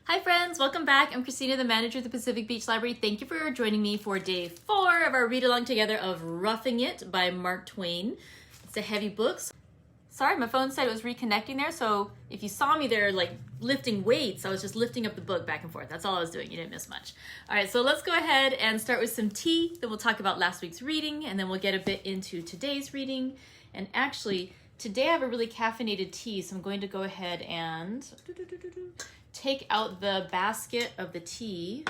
Hi friends, welcome back. I'm Christina, the manager of the Pacific Beach Library. Thank you for joining me for day 4 of our read along together of Roughing It by Mark Twain. It's a heavy book. Sorry, my phone said it was reconnecting there, so if you saw me there like lifting weights, I was just lifting up the book back and forth. That's all I was doing. You didn't miss much. All right, so let's go ahead and start with some tea. Then we'll talk about last week's reading, and then we'll get a bit into today's reading. And actually, today I have a really caffeinated tea, so I'm going to go ahead and take out the basket of the tea.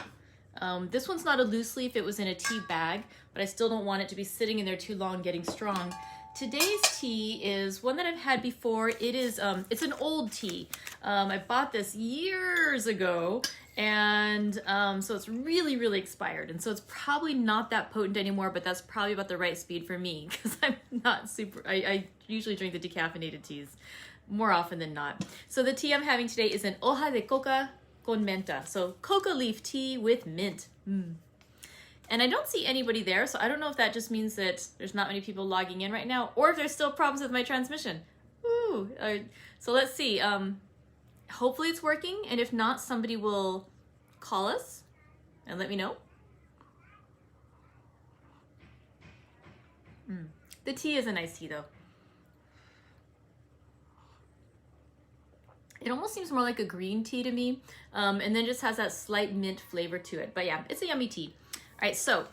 This one's not a loose leaf, it was in a tea bag, but I still don't want it to be sitting in there too long getting strong. Today's tea is one that I've had before. It is, it's an old tea. I bought this years ago, and so it's really, really expired. And so it's probably not that potent anymore, but that's probably about the right speed for me because I'm not super, I usually drink the decaffeinated teas more often than not. So the tea I'm having today is an hoja de coca con menta. So coca leaf tea with mint. And I don't see anybody there, so I don't know if that just means that there's not many people logging in right now, or if there's still problems with my transmission. Ooh. So let's see. Hopefully it's working, and if not, somebody will call us and let me know. The tea is a nice tea, though. It almost seems more like a green tea to me, and then just has that slight mint flavor to it. But yeah, it's a yummy tea. All right, so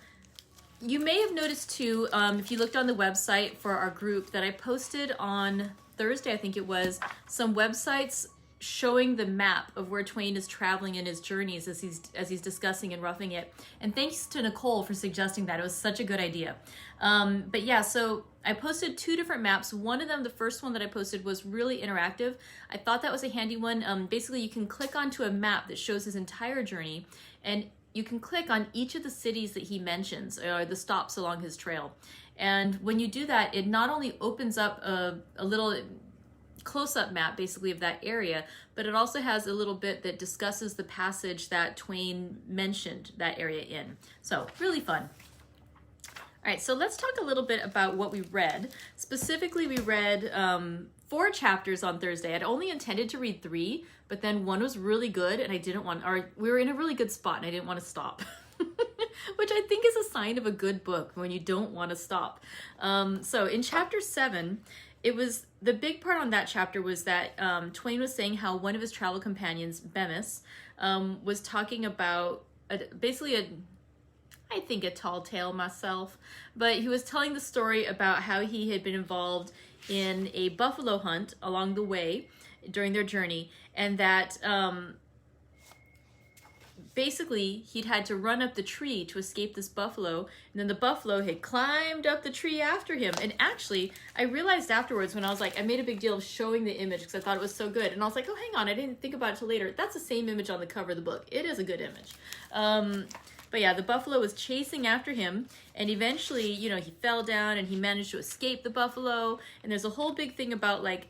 you may have noticed too, if you looked on the website for our group, that I posted on Thursday, I think it was, some websites showing the map of where Twain is traveling in his journeys as he's discussing and roughing it. And thanks to Nicole for suggesting that. It was such a good idea. But yeah, so I posted 2 different maps. One of them, the first one that I posted, was really interactive. I thought that was a handy one. Basically, you can click onto a map that shows his entire journey, and you can click on each of the cities that he mentions, or the stops along his trail. And when you do that, it not only opens up a little close-up map basically of that area, but it also has a little bit that discusses the passage that Twain mentioned that area in. So really fun. All right, so let's talk a little bit about what we read. Specifically, we read 4 chapters on Thursday. I'd only intended to read 3, but then one was really good and I didn't want, or we were in a really good spot and I didn't want to stop. Which I think is a sign of a good book, when you don't want to stop. So in chapter 7, it was, the big part on that chapter was that Twain was saying how one of his travel companions, Bemis, was talking about I think a tall tale myself, but he was telling the story about how he had been involved in a buffalo hunt along the way during their journey, and that basically he'd had to run up the tree to escape this buffalo, and then the buffalo had climbed up the tree after him. And actually, I realized afterwards, when I was like, I made a big deal of showing the image because I thought it was so good, and I was like, oh, hang on, I didn't think about it till later. That's the same image on the cover of the book. It is a good image. But yeah, the buffalo was chasing after him, and eventually, you know, he fell down and he managed to escape the buffalo. And there's a whole big thing about, like,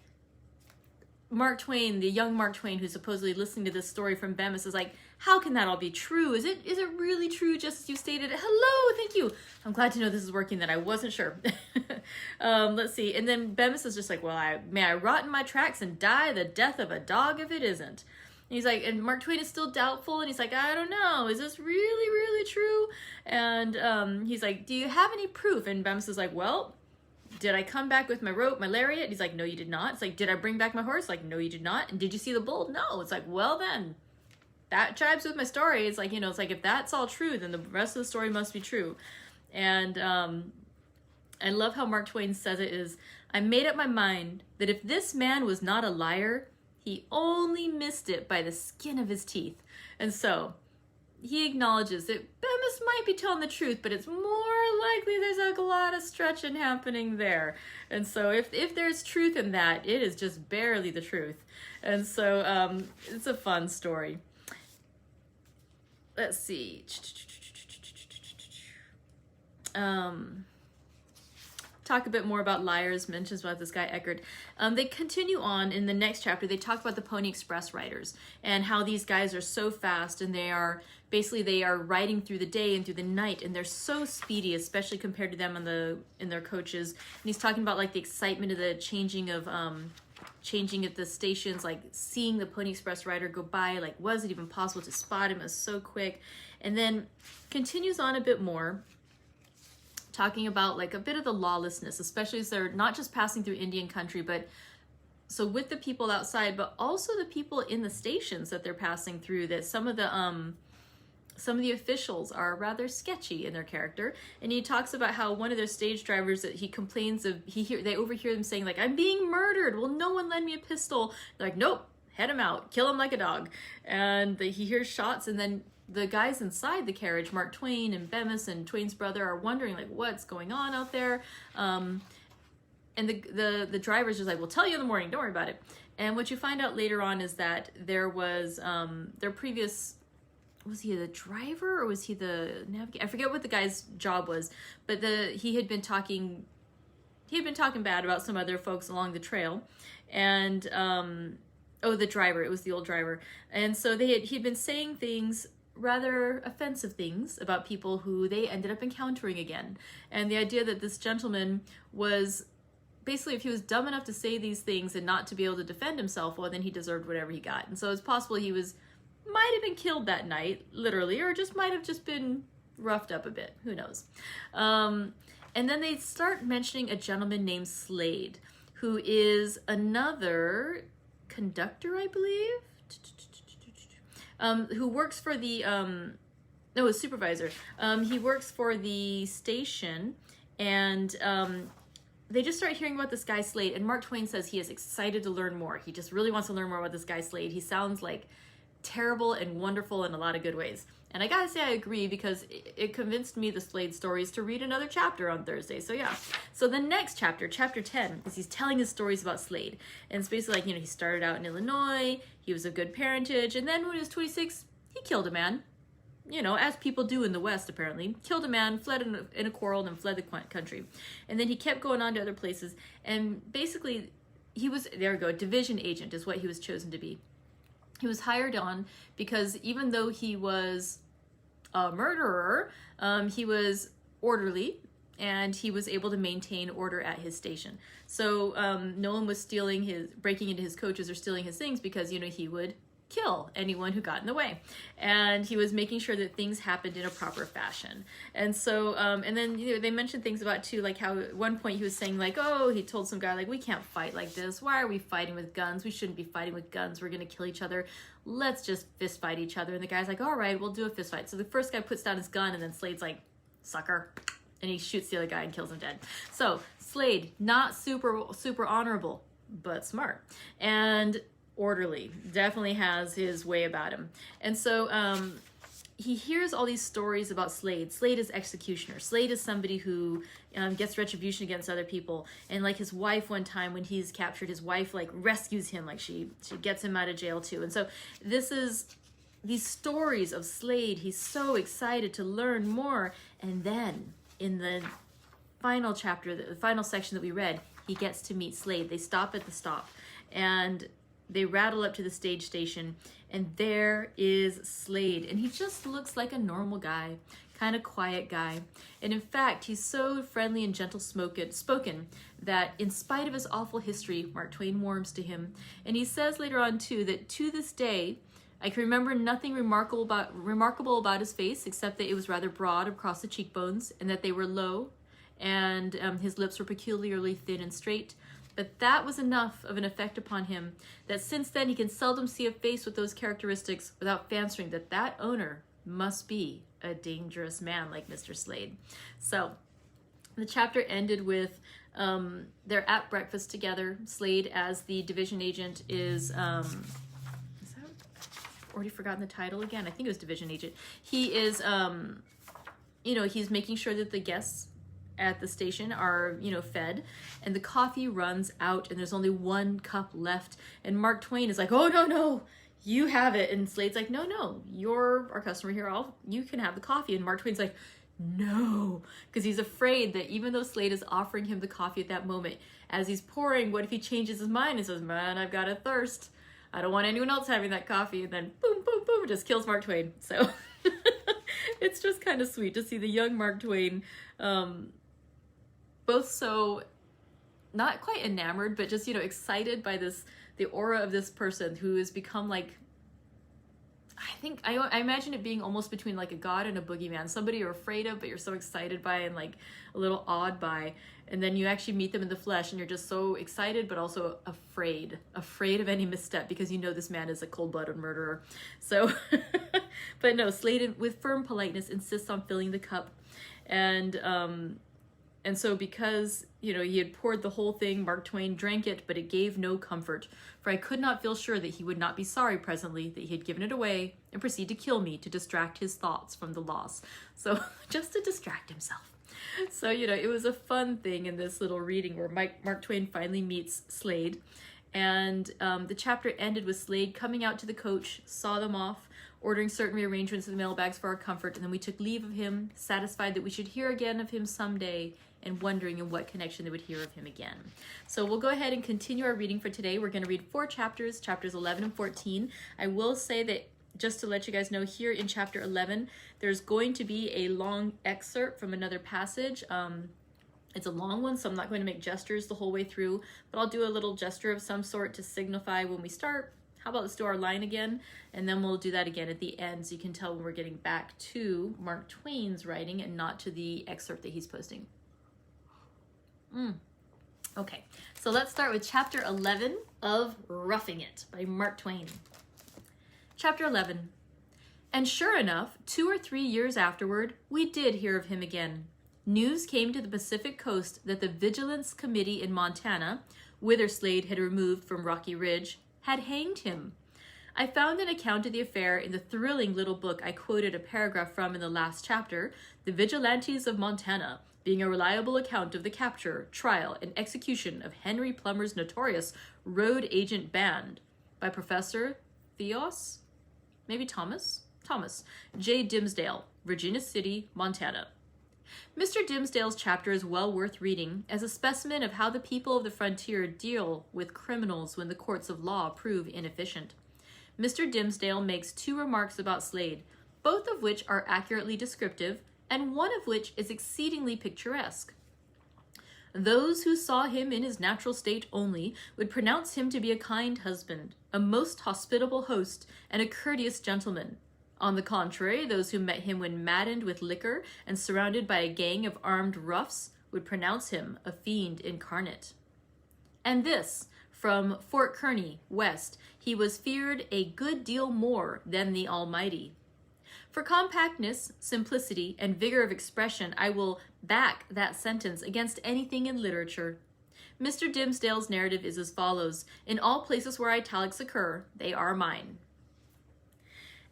Mark Twain, the young Mark Twain, who's supposedly listening to this story from Bemis, is like, how can that all be true? Is it really true, just as you stated? Hello, thank you. I'm glad to know this is working, that I wasn't sure. Let's see. And then Bemis is just like, well, may I rot in my tracks and die the death of a dog if it isn't. And he's like, and Mark Twain is still doubtful, and he's like, I don't know, is this really, really true? And he's like, do you have any proof? And Bemis is like, well, did I come back with my rope, my lariat? He's like, no, you did not. It's like, did I bring back my horse? Like, no, you did not. And did you see the bull? No. It's like, well then, that jives with my story. It's like, you know, it's like, if that's all true, then the rest of the story must be true. And I love how Mark Twain says it is, I made up my mind that if this man was not a liar, he only missed it by the skin of his teeth. And so he acknowledges that Bemis might be telling the truth, but it's more likely there's a lot of stretching happening there. And so if there's truth in that, it is just barely the truth. And so it's a fun story. Let's see. Talk a bit more about liars, mentions about this guy Eckerd. They continue on in the next chapter. They talk about the Pony Express riders and how these guys are so fast, and they are riding through the day and through the night, and they're so speedy, especially compared to them in their coaches. And he's talking about like the excitement of the changing of changing at the stations, like seeing the Pony Express rider go by, like was it even possible to spot him? It was so quick. And then continues on a bit more, talking about like a bit of the lawlessness, especially as they're not just passing through Indian country, but so with the people outside, but also the people in the stations that they're passing through, that some of the officials are rather sketchy in their character. And he talks about how one of their stage drivers, that he complains of, they overhear them saying like, I'm being murdered, will no one lend me a pistol? They're like, nope, head him out, kill him like a dog. And he hears shots, and then the guys inside the carriage, Mark Twain and Bemis and Twain's brother, are wondering like what's going on out there. And the driver's just like, we'll tell you in the morning, don't worry about it. And what you find out later on is that there was their previous, was he the driver or was he the navigator? I forget what the guy's job was, but he had been talking bad about some other folks along the trail. And the driver, it was the old driver. And so he'd been saying things, rather offensive things, about people who they ended up encountering again. And the idea that this gentleman was basically, if he was dumb enough to say these things and not to be able to defend himself, well, then he deserved whatever he got. And so it's possible he might have been killed that night, literally, or might have just been roughed up a bit. Who knows? And then they start mentioning a gentleman named Slade, who is another conductor, I believe, who works for the, a supervisor. He works for the station, and they just start hearing about this guy Slade, and Mark Twain says he is excited to learn more. He just really wants to learn more about this guy Slade. He sounds like terrible and wonderful in a lot of good ways. And I gotta say I agree, because it convinced me, the Slade stories, to read another chapter on Thursday. So yeah. So the next chapter, chapter 10, is he's telling his stories about Slade. And it's basically like, he started out in Illinois, he was of good parentage, and then when he was 26, he killed a man. As people do in the West, apparently. Killed a man, fled in a quarrel, and then fled the country. And then he kept going on to other places. And basically, he was, there we go, division agent is what he was chosen to be. He was hired on because even though he was a murderer, he was orderly, and he was able to maintain order at his station. So no one was breaking into his coaches or stealing his things, because, he would kill anyone who got in the way. And he was making sure that things happened in a proper fashion. And so, and then, they mentioned things about too, like how at one point he was saying like, oh, he told some guy like, we can't fight like this. Why are we fighting with guns? We shouldn't be fighting with guns. We're going to kill each other. Let's just fist fight each other. And the guy's like, all right, we'll do a fist fight. So the first guy puts down his gun, and then Slade's like, sucker. And he shoots the other guy and kills him dead. So Slade, not super honorable, but smart. And orderly, definitely has his way about him. And so he hears all these stories about Slade. Slade is executioner. Slade is somebody who gets retribution against other people. And like his wife, one time when he's captured, his wife like rescues him, like she gets him out of jail too. And so this is these stories of Slade. He's so excited to learn more. And then in the final chapter, the final section that we read, he gets to meet Slade. They stop at the stop, and they rattle up to the stage station, and there is Slade. And he just looks like a normal guy, kind of quiet guy. And in fact, he's so friendly and gentle spoken that in spite of his awful history, Mark Twain warms to him. And he says later on too, that to this day, I can remember nothing remarkable about his face, except that it was rather broad across the cheekbones, and that they were low, and his lips were peculiarly thin and straight. But that was enough of an effect upon him that since then he can seldom see a face with those characteristics without fancying that that owner must be a dangerous man like Mr. Slade. So the chapter ended with they're at breakfast together. Slade, as the division agent, is that already forgotten the title again? I think it was division agent. He is, he's making sure that the guests at the station are, fed, and the coffee runs out, and there's only one cup left, and Mark Twain is like, oh, no, you have it, and Slade's like, no, you're our customer here, you can have the coffee, and Mark Twain's like, no, because he's afraid that even though Slade is offering him the coffee at that moment, as he's pouring, what if he changes his mind and says, man, I've got a thirst, I don't want anyone else having that coffee, and then boom, just kills Mark Twain. So it's just kind of sweet to see the young Mark Twain, both so not quite enamored, but just, excited by the aura of this person who has become like, I imagine it being almost between like a god and a boogeyman, somebody you're afraid of, but you're so excited by and like a little awed by. And then you actually meet them in the flesh and you're just so excited, but also afraid of any misstep because this man is a cold-blooded murderer. So, but no, Slade with firm politeness insists on filling the cup. And so because, he had poured the whole thing, Mark Twain drank it, but it gave no comfort, for I could not feel sure that he would not be sorry presently that he had given it away and proceed to kill me to distract his thoughts from the loss. So just to distract himself. So, it was a fun thing in this little reading where Mark Twain finally meets Slade. And the chapter ended with Slade coming out to the coach, saw them off, ordering certain rearrangements of the mailbags for our comfort, and then we took leave of him, satisfied that we should hear again of him someday, and wondering in what connection they would hear of him again. So we'll go ahead and continue our reading for today. We're going to read 4 chapters, chapters 11 and 14. I will say that, just to let you guys know, here in chapter 11, there's going to be a long excerpt from another passage. It's a long one, so I'm not going to make gestures the whole way through, but I'll do a little gesture of some sort to signify when we start. How about let's do our line again, and then we'll do that again at the end so you can tell when we're getting back to Mark Twain's writing and not to the excerpt that he's posting. Okay, so let's start with chapter 11 of Roughing It by Mark Twain. Chapter 11. And sure enough, 2 or 3 years afterward, we did hear of him again. News came to the Pacific coast that the Vigilance Committee in Montana, whither Slade had removed from Rocky Ridge, had hanged him. I found an account of the affair in the thrilling little book I quoted a paragraph from in the last chapter, The Vigilantes of Montana, being a reliable account of the capture, trial, and execution of Henry Plummer's notorious road agent band by Professor Thomas J. Dimsdale, Virginia City, Montana. Mr. Dimsdale's chapter is well worth reading as a specimen of how the people of the frontier deal with criminals when the courts of law prove inefficient. Mr. Dimsdale makes 2 remarks about Slade, both of which are accurately descriptive, and one of which is exceedingly picturesque. Those who saw him in his natural state only would pronounce him to be a kind husband, a most hospitable host, and a courteous gentleman. On the contrary, those who met him when maddened with liquor and surrounded by a gang of armed roughs would pronounce him a fiend incarnate. And this, from Fort Kearny, west, he was feared a good deal more than the Almighty. For compactness, simplicity, and vigor of expression, I will back that sentence against anything in literature. Mr. Dimsdale's narrative is as follows. In all places where italics occur, they are mine.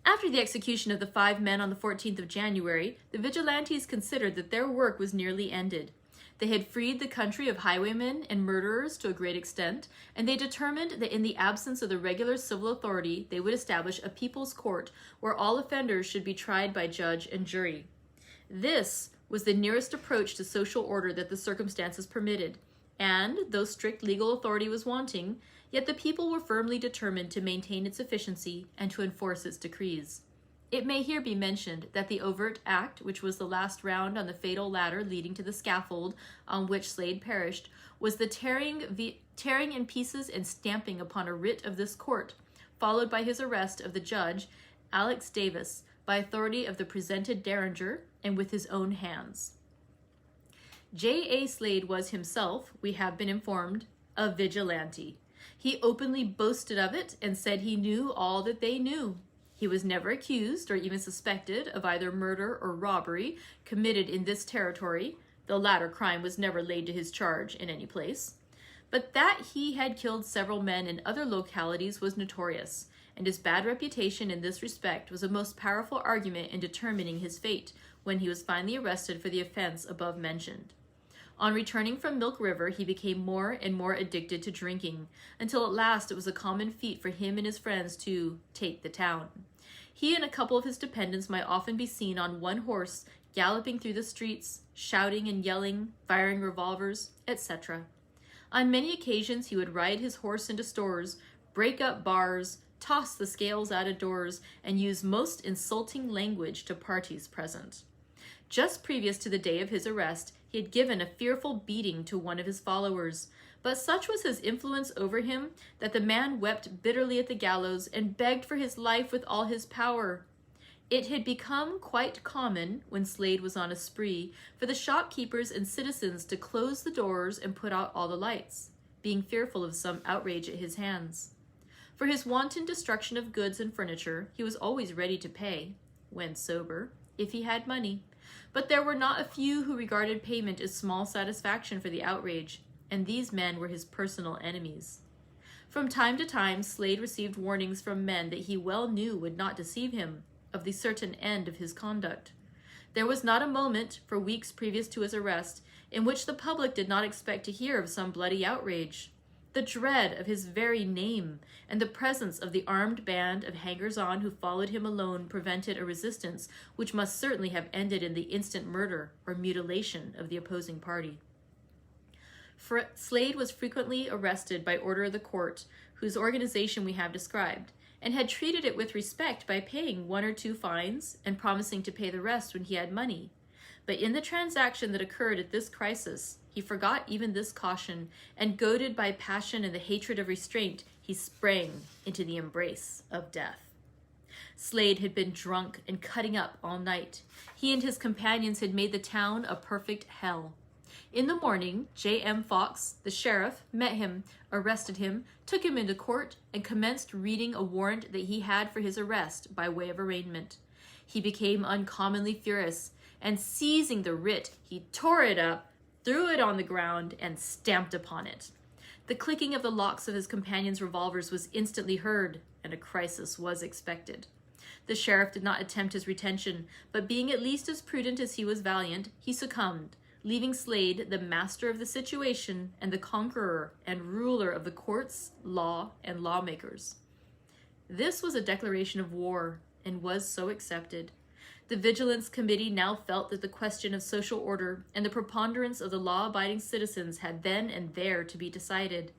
After the execution of the 5 men on the 14th of January, the vigilantes considered that their work was nearly ended. They had freed the country of highwaymen and murderers to a great extent, and they determined that in the absence of the regular civil authority, they would establish a people's court where all offenders should be tried by judge and jury. This was the nearest approach to social order that the circumstances permitted, and, though strict legal authority was wanting, yet the people were firmly determined to maintain its efficiency and to enforce its decrees. It may here be mentioned that the overt act, which was the last round on the fatal ladder leading to the scaffold on which Slade perished, was the tearing in pieces and stamping upon a writ of this court, followed by his arrest of the judge, Alex Davis, by authority of the presented Derringer and with his own hands. J.A. Slade was himself, we have been informed, a vigilante. He openly boasted of it and said he knew all that they knew. He was never accused or even suspected of either murder or robbery committed in this territory. The latter crime was never laid to his charge in any place. But that he had killed several men in other localities was notorious, and his bad reputation in this respect was a most powerful argument in determining his fate when he was finally arrested for the offense above mentioned. On returning from Milk River, he became more and more addicted to drinking, until at last it was a common feat for him and his friends to take the town. He and a couple of his dependents might often be seen on one horse, galloping through the streets, shouting and yelling, firing revolvers, etc. On many occasions he would ride his horse into stores, break up bars, toss the scales out of doors, and use most insulting language to parties present. Just previous to the day of his arrest, he had given a fearful beating to one of his followers, But such was his influence over him that the man wept bitterly at the gallows and begged for his life with all his power. It had become quite common, when Slade was on a spree, for the shopkeepers and citizens to close the doors and put out all the lights, being fearful of some outrage at his hands. For his wanton destruction of goods and furniture, he was always ready to pay, when sober, if he had money. But there were not a few who regarded payment as small satisfaction for the outrage, and these men were his personal enemies. From time to time, Slade received warnings from men that he well knew would not deceive him, of the certain end of his conduct. There was not a moment, for weeks previous to his arrest, in which the public did not expect to hear of some bloody outrage. The dread of his very name and the presence of the armed band of hangers-on who followed him alone prevented a resistance which must certainly have ended in the instant murder or mutilation of the opposing party. Slade was frequently arrested by order of the court, whose organization we have described, and had treated it with respect by paying 1 or 2 fines and promising to pay the rest when he had money. But in the transaction that occurred at this crisis, he forgot even this caution, and goaded by passion and the hatred of restraint, he sprang into the embrace of death. Slade had been drunk and cutting up all night. He and his companions had made the town a perfect hell. In the morning, J.M. Fox, the sheriff, met him, arrested him, took him into court, and commenced reading a warrant that he had for his arrest by way of arraignment. He became uncommonly furious, and seizing the writ, he tore it up, threw it on the ground, and stamped upon it. The clicking of the locks of his companions' revolvers was instantly heard, and a crisis was expected. The sheriff did not attempt his retention, but being at least as prudent as he was valiant, he succumbed, leaving Slade the master of the situation and the conqueror and ruler of the courts, law, and lawmakers. This was a declaration of war, and was so accepted. The Vigilance Committee now felt that the question of social order and the preponderance of the law-abiding citizens had then and there to be decided.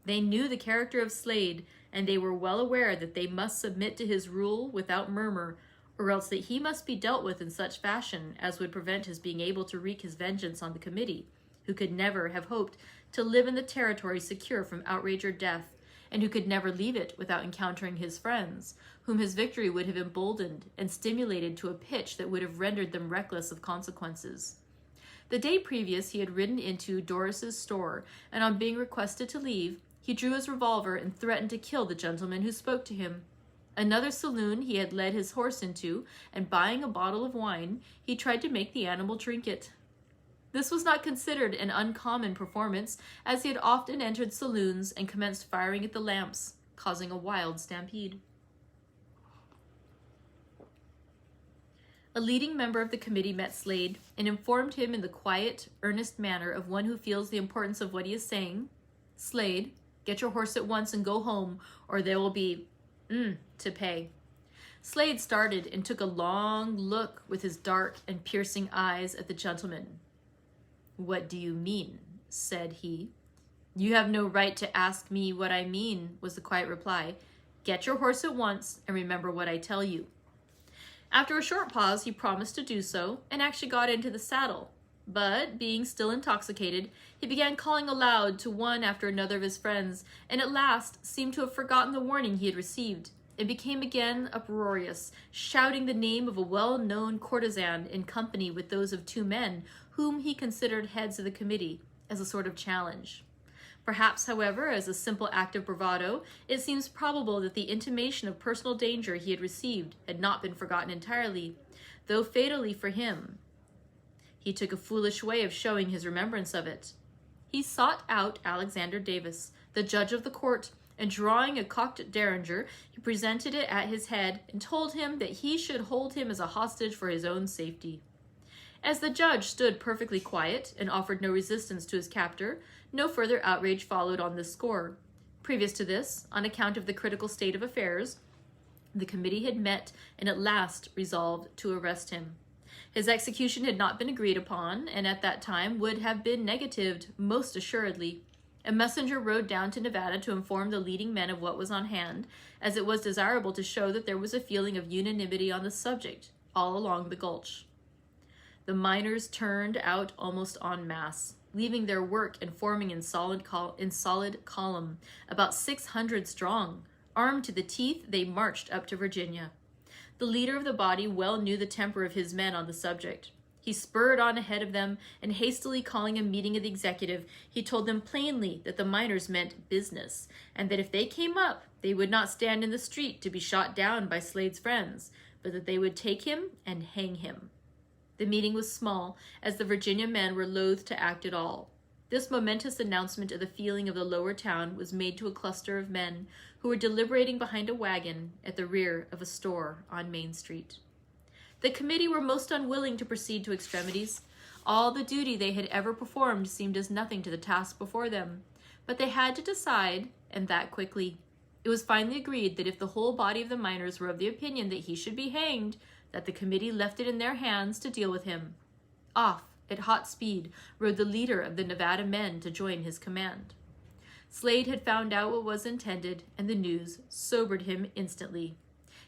They knew the character of Slade, and they were well aware that they must submit to his rule without murmur, or else that he must be dealt with in such fashion as would prevent his being able to wreak his vengeance on the committee, who could never have hoped to live in the territory secure from outrage or death, and who could never leave it without encountering his friends, whom his victory would have emboldened and stimulated to a pitch that would have rendered them reckless of consequences. The day previous he had ridden into Doris's store, and on being requested to leave, he drew his revolver and threatened to kill the gentleman who spoke to him. Another saloon he had led his horse into, and buying a bottle of wine, he tried to make the animal drink it. This was not considered an uncommon performance, as he had often entered saloons and commenced firing at the lamps, causing a wild stampede. A leading member of the committee met Slade and informed him in the quiet, earnest manner of one who feels the importance of what he is saying. "Slade, get your horse at once and go home, or there will be to pay." Slade started and took a long look with his dark and piercing eyes at the gentleman. "What do you mean?" said he. "You have no right to ask me what I mean," was the quiet reply. "Get your horse at once and remember what I tell you." After a short pause, he promised to do so and actually got into the saddle. But, being still intoxicated, he began calling aloud to one after another of his friends, and at last seemed to have forgotten the warning he had received, and became again uproarious, shouting the name of a well-known courtesan in company with those of 2 men, whom he considered heads of the committee, as a sort of challenge. Perhaps, however, as a simple act of bravado, it seems probable that the intimation of personal danger he had received had not been forgotten entirely, though fatally for him. He took a foolish way of showing his remembrance of it. He sought out Alexander Davis, the judge of the court, and drawing a cocked derringer, he presented it at his head and told him that he should hold him as a hostage for his own safety. As the judge stood perfectly quiet and offered no resistance to his captor, no further outrage followed on this score. Previous to this, on account of the critical state of affairs, the committee had met and at last resolved to arrest him. His execution had not been agreed upon, and at that time would have been negatived most assuredly. A messenger rode down to Nevada to inform the leading men of what was on hand, as it was desirable to show that there was a feeling of unanimity on the subject all along the gulch. The miners turned out almost en masse. leaving their work and forming in solid column, about 600 strong. Armed to the teeth, they marched up to Virginia. The leader of the body well knew the temper of his men on the subject. He spurred on ahead of them, and hastily calling a meeting of the executive, he told them plainly that the miners meant business, and that if they came up, they would not stand in the street to be shot down by Slade's friends, but that they would take him and hang him. The meeting was small, as the Virginia men were loath to act at all. This momentous announcement of the feeling of the lower town was made to a cluster of men who were deliberating behind a wagon at the rear of a store on Main Street. The committee were most unwilling to proceed to extremities. All the duty they had ever performed seemed as nothing to the task before them. But they had to decide, and that quickly. It was finally agreed that if the whole body of the miners were of the opinion that he should be hanged, that the committee left it in their hands to deal with him. Off, at hot speed, rode the leader of the Nevada men to join his command. Slade had found out what was intended, and the news sobered him instantly.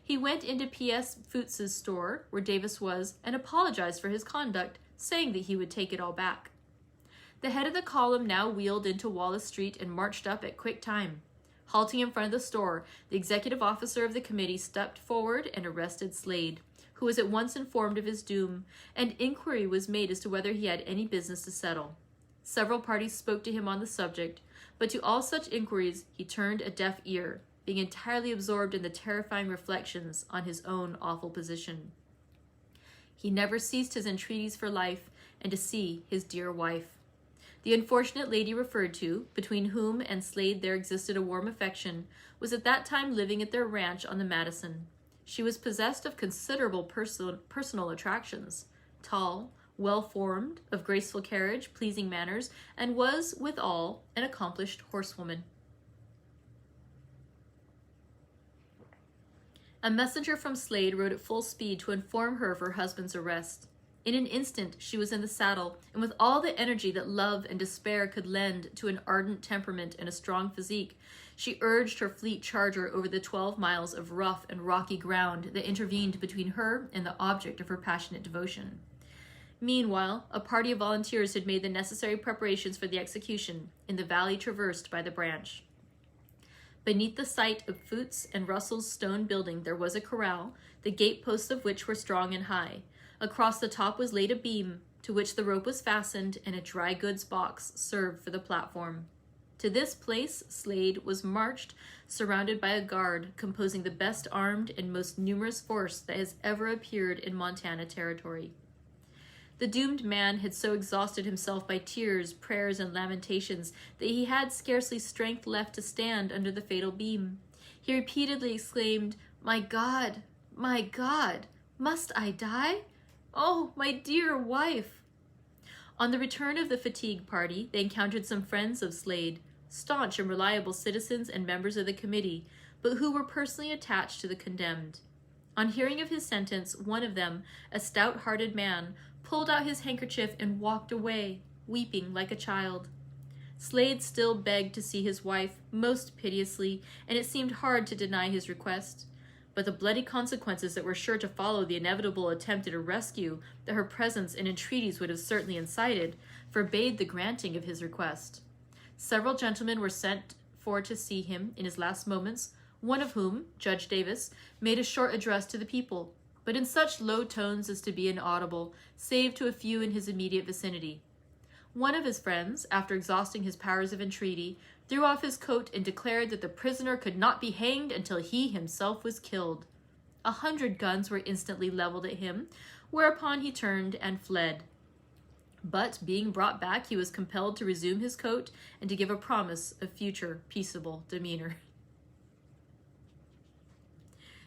He went into P.S. Foots's store, where Davis was, and apologized for his conduct, saying that he would take it all back. The head of the column now wheeled into Wallace Street and marched up at quick time. Halting in front of the store, the executive officer of the committee stepped forward and arrested Slade, who was at once informed of his doom, and inquiry was made as to whether he had any business to settle. Several parties spoke to him on the subject, but to all such inquiries he turned a deaf ear, being entirely absorbed in the terrifying reflections on his own awful position. He never ceased his entreaties for life and to see his dear wife. The unfortunate lady referred to, between whom and Slade there existed a warm affection, was at that time living at their ranch on the Madison. She was possessed of considerable personal attractions, tall, well-formed, of graceful carriage, pleasing manners, and was, withal, an accomplished horsewoman. A messenger from Slade rode at full speed to inform her of her husband's arrest. In an instant she was in the saddle, and with all the energy that love and despair could lend to an ardent temperament and a strong physique, she urged her fleet charger over the 12 miles of rough and rocky ground that intervened between her and the object of her passionate devotion. Meanwhile, a party of volunteers had made the necessary preparations for the execution in the valley traversed by the branch. Beneath the site of Foots and Russell's stone building there was a corral, the gateposts of which were strong and high. Across the top was laid a beam, to which the rope was fastened, and a dry goods box served for the platform. To this place Slade was marched, surrounded by a guard composing the best armed and most numerous force that has ever appeared in Montana territory. The doomed man had so exhausted himself by tears, prayers, and lamentations that he had scarcely strength left to stand under the fatal beam. He repeatedly exclaimed, my God, must I die? Oh, my dear wife!" On the return of the fatigue party, they encountered some friends of Slade, staunch and reliable citizens and members of the committee, but who were personally attached to the condemned. On hearing of his sentence, one of them, a stout-hearted man, pulled out his handkerchief and walked away, weeping like a child. Slade still begged to see his wife, most piteously, and it seemed hard to deny his request. But the bloody consequences that were sure to follow the inevitable attempt at a rescue that her presence and entreaties would have certainly incited, forbade the granting of his request. Several gentlemen were sent for to see him in his last moments, one of whom, Judge Davis, made a short address to the people, but in such low tones as to be inaudible, save to a few in his immediate vicinity. One of his friends, after exhausting his powers of entreaty, threw off his coat and declared that the prisoner could not be hanged until he himself was killed. 100 guns were instantly leveled at him, whereupon he turned and fled. But, being brought back, he was compelled to resume his coat and to give a promise of future peaceable demeanor.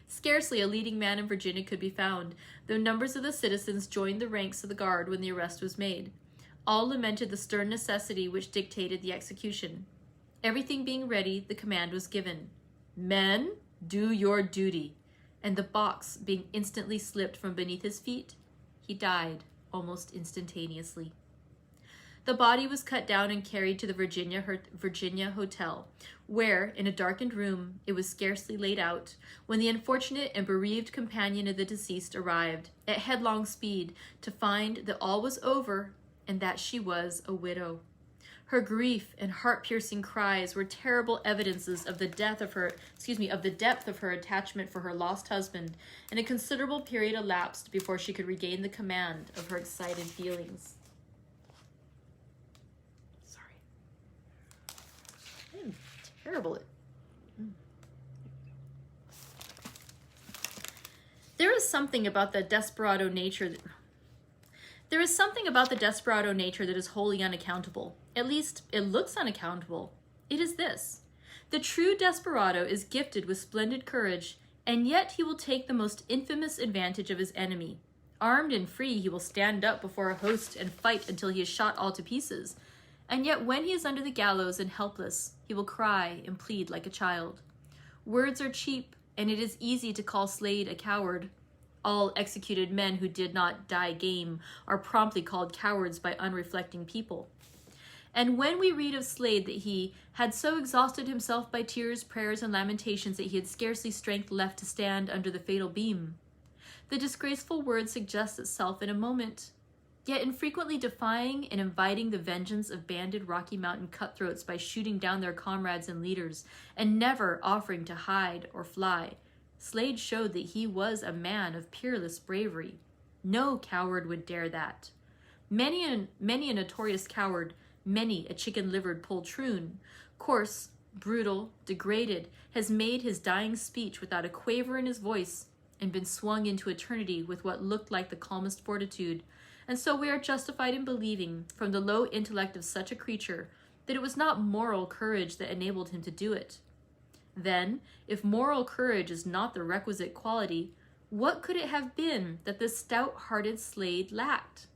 Scarcely a leading man in Virginia could be found, though numbers of the citizens joined the ranks of the guard when the arrest was made. All lamented the stern necessity which dictated the execution. Everything being ready, the command was given, "Men, do your duty," and the box being instantly slipped from beneath his feet, he died almost instantaneously. The body was cut down and carried to the Virginia Hotel, where, in a darkened room, it was scarcely laid out, when the unfortunate and bereaved companion of the deceased arrived, at headlong speed, to find that all was over and that she was a widow. Her grief and heart-piercing cries were terrible evidences of the depth of her attachment for her lost husband, and a considerable period elapsed before she could regain the command of her excited feelings. Sorry. I'm terrible at... There is something about the desperado nature that is wholly unaccountable. At least, it looks unaccountable. It is this. The true desperado is gifted with splendid courage, and yet he will take the most infamous advantage of his enemy. Armed and free, he will stand up before a host and fight until he is shot all to pieces. And yet when he is under the gallows and helpless, he will cry and plead like a child. Words are cheap, and it is easy to call Slade a coward. All executed men who did not die game are promptly called cowards by unreflecting people. And when we read of Slade that he had so exhausted himself by tears, prayers, and lamentations that he had scarcely strength left to stand under the fatal beam, the disgraceful word suggests itself in a moment. Yet in frequently defying and inviting the vengeance of banded Rocky Mountain cutthroats by shooting down their comrades and leaders, and never offering to hide or fly, Slade showed that he was a man of peerless bravery. No coward would dare that. Many a notorious coward, many a chicken-livered poltroon, coarse, brutal, degraded, has made his dying speech without a quaver in his voice and been swung into eternity with what looked like the calmest fortitude. And so we are justified in believing, from the low intellect of such a creature, that it was not moral courage that enabled him to do it. Then, if moral courage is not the requisite quality, what could it have been that this stout-hearted Slade lacked?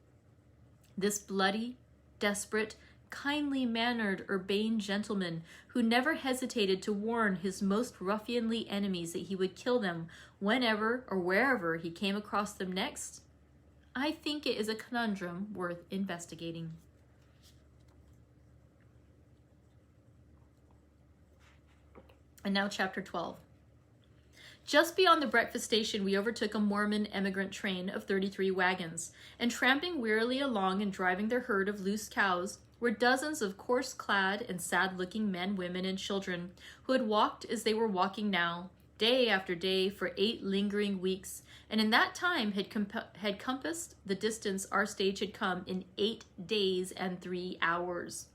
This bloody, desperate, kindly-mannered, urbane gentleman who never hesitated to warn his most ruffianly enemies that he would kill them whenever or wherever he came across them next? I think it is a conundrum worth investigating. And now chapter 12. Just beyond the breakfast station, we overtook a Mormon emigrant train of 33 wagons, and tramping wearily along and driving their herd of loose cows were dozens of coarse-clad and sad-looking men, women, and children who had walked as they were walking now, day after day, for 8 lingering weeks, and in that time had compassed the distance our stage had come in 8 days and 3 hours.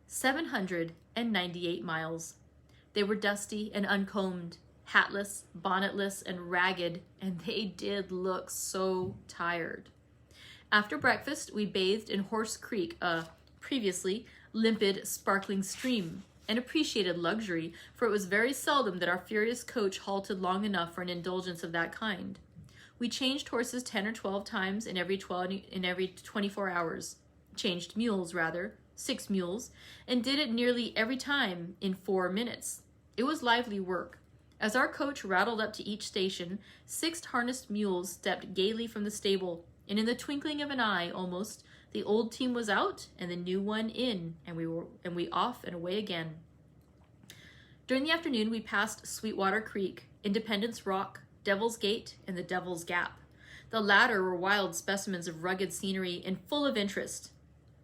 798 miles. They were dusty and uncombed, hatless, bonnetless, and ragged, and they did look so tired. After breakfast, we bathed in Horse Creek, a previously limpid, sparkling stream, an appreciated luxury, for it was very seldom that our furious coach halted long enough for an indulgence of that kind. We changed horses 10 or 12 times in every 24 hours. Changed mules, rather, 6 mules, and did it nearly every time in 4 minutes. It was lively work. As our coach rattled up to each station, 6 harnessed mules stepped gaily from the stable, and in the twinkling of an eye, almost, the old team was out and the new one in, and we off and away again. During the afternoon, we passed Sweetwater Creek, Independence Rock, Devil's Gate, and the Devil's Gap. The latter were wild specimens of rugged scenery and full of interest.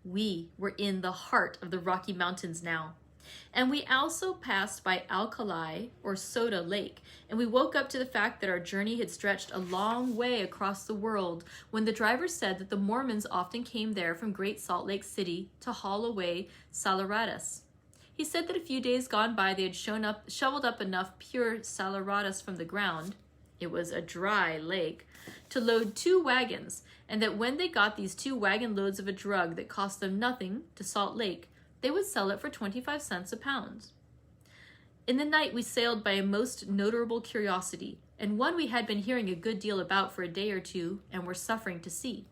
We were in the heart of the Rocky Mountains now. And we also passed by Alkali, or Soda Lake, and we woke up to the fact that our journey had stretched a long way across the world when the driver said that the Mormons often came there from Great Salt Lake City to haul away saleratus. He said that a few days gone by they had shoveled up enough pure saleratus from the ground, it was a dry lake, to load 2 wagons, and that when they got these 2 wagon loads of a drug that cost them nothing to Salt Lake, they would sell it for 25 cents a pound. In the night, we sailed by a most notable curiosity, and one we had been hearing a good deal about for a day or two and were suffering to see.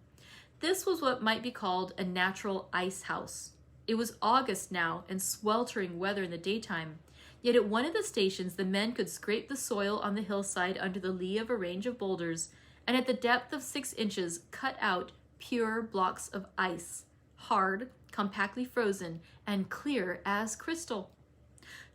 This was what might be called a natural ice house. It was August now and sweltering weather in the daytime, yet at one of the stations the men could scrape the soil on the hillside under the lee of a range of boulders, and at the depth of 6 inches cut out pure blocks of ice, hard, compactly frozen, and clear as crystal.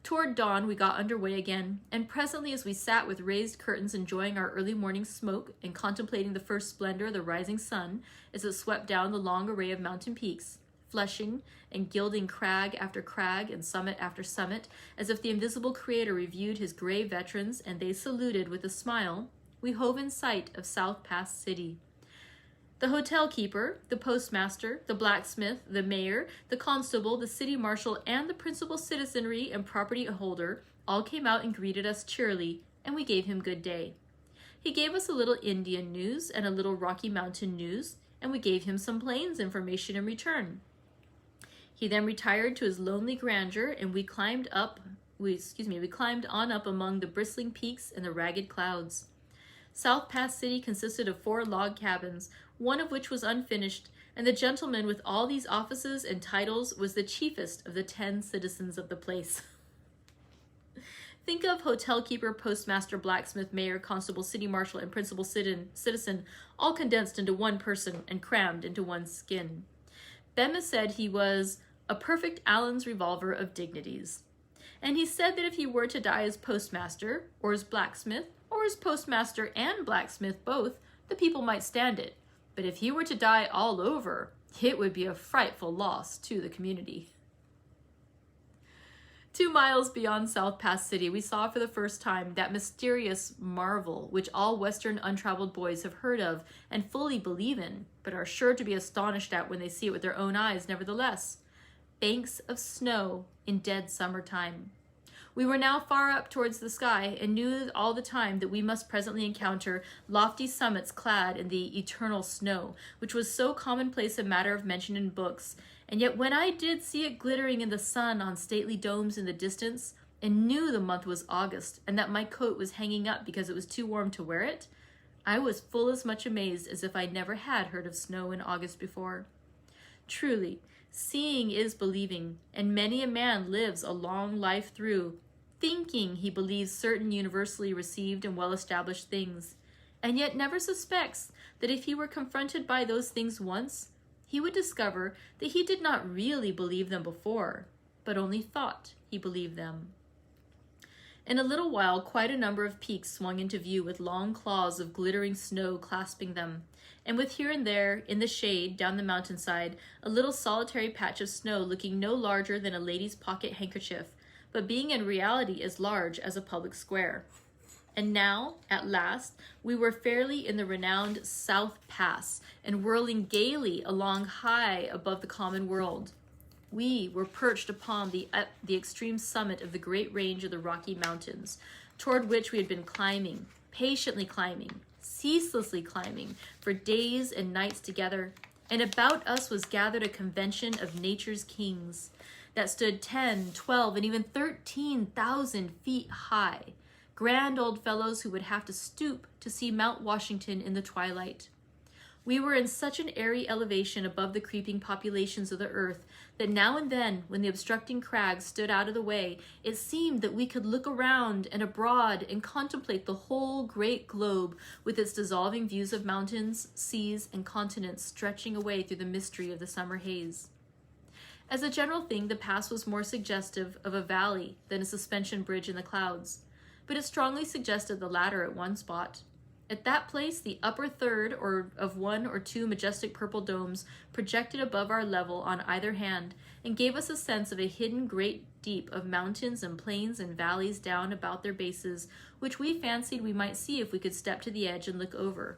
Toward dawn, we got underway again, and presently as we sat with raised curtains enjoying our early morning smoke and contemplating the first splendor of the rising sun as it swept down the long array of mountain peaks, flushing and gilding crag after crag and summit after summit, as if the invisible creator reviewed his gray veterans and they saluted with a smile, we hove in sight of South Pass City. The hotel keeper, the postmaster, the blacksmith, the mayor, the constable, the city marshal, and the principal citizenry and property holder all came out and greeted us cheerily, and we gave him good day. He gave us a little Indian news and a little Rocky Mountain news, and we gave him some plains information in return. He then retired to his lonely grandeur, and we climbed on up among the bristling peaks and the ragged clouds. South Pass City consisted of 4 log cabins, one of which was unfinished, and the gentleman with all these offices and titles was the chiefest of the 10 citizens of the place. Think of hotel keeper, postmaster, blacksmith, mayor, constable, city marshal, and principal citizen all condensed into one person and crammed into one skin. Bemis said he was a perfect Allen's revolver of dignities. And he said that if he were to die as postmaster, or as blacksmith, or as postmaster and blacksmith both, the people might stand it. But if he were to die all over, it would be a frightful loss to the community. 2 miles beyond South Pass City, we saw for the first time that mysterious marvel which all Western untraveled boys have heard of and fully believe in, but are sure to be astonished at when they see it with their own eyes nevertheless. Banks of snow in dead summertime. We were now far up towards the sky and knew all the time that we must presently encounter lofty summits clad in the eternal snow, which was so commonplace a matter of mention in books. And yet when I did see it glittering in the sun on stately domes in the distance, and knew the month was August, and that my coat was hanging up because it was too warm to wear it, I was full as much amazed as if I never had heard of snow in August before. Truly, seeing is believing, and many a man lives a long life through, thinking he believes certain universally received and well-established things, and yet never suspects that if he were confronted by those things once, he would discover that he did not really believe them before, but only thought he believed them. In a little while, quite a number of peaks swung into view with long claws of glittering snow clasping them, and with here and there, in the shade down the mountainside, a little solitary patch of snow looking no larger than a lady's pocket handkerchief, but being in reality as large as a public square. And now, at last, we were fairly in the renowned South Pass and whirling gaily along high above the common world. We were perched upon the extreme summit of the great range of the Rocky Mountains, toward which we had been climbing, patiently climbing, ceaselessly climbing, for days and nights together, and about us was gathered a convention of nature's kings that stood 10, 12, and even 13,000 feet high, grand old fellows who would have to stoop to see Mount Washington in the twilight. We were in such an airy elevation above the creeping populations of the earth that now and then, when the obstructing crags stood out of the way, it seemed that we could look around and abroad and contemplate the whole great globe with its dissolving views of mountains, seas, and continents stretching away through the mystery of the summer haze. As a general thing, the pass was more suggestive of a valley than a suspension bridge in the clouds, but it strongly suggested the latter at one spot. At that place, the upper third of 1 or 2 majestic purple domes projected above our level on either hand and gave us a sense of a hidden great deep of mountains and plains and valleys down about their bases, which we fancied we might see if we could step to the edge and look over.